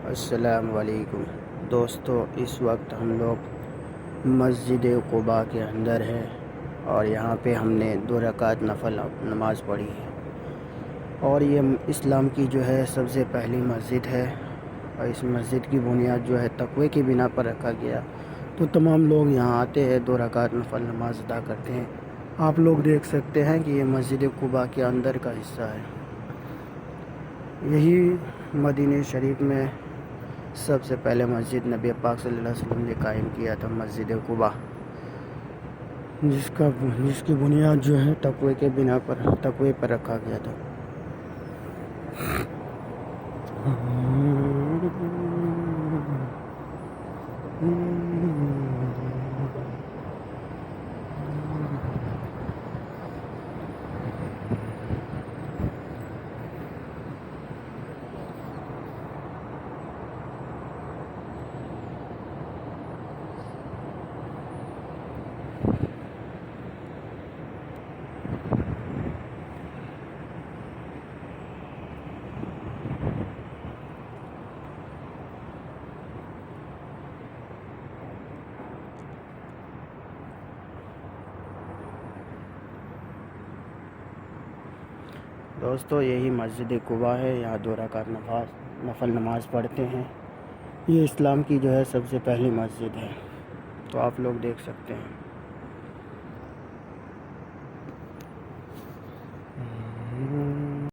السلام علیکم دوستو، اس وقت ہم لوگ مسجد قباء کے اندر ہیں اور یہاں پہ ہم نے 2 رکعت نفل نماز پڑھی ہے، اور یہ اسلام کی جو ہے سب سے پہلی مسجد ہے، اور اس مسجد کی بنیاد جو ہے تقوی کی بنا پر رکھا گیا، تو تمام لوگ یہاں آتے ہیں، 2 رکعت نفل نماز ادا کرتے ہیں۔ آپ لوگ دیکھ سکتے ہیں کہ یہ مسجد قباء کے اندر کا حصہ ہے۔ یہی مدینہ شریف میں سب سے پہلے مسجد نبی پاک صلی اللہ علیہ وسلم نے قائم کیا تھا، مسجد قباء، جس کی بنیاد جو ہے تقوی پر رکھا گیا تھا۔ دوستو، یہی مسجد قباء ہے، یہاں 2 رکعت نفل نماز پڑھتے ہیں۔ یہ اسلام کی جو ہے سب سے پہلی مسجد ہے، تو آپ لوگ دیکھ سکتے ہیں۔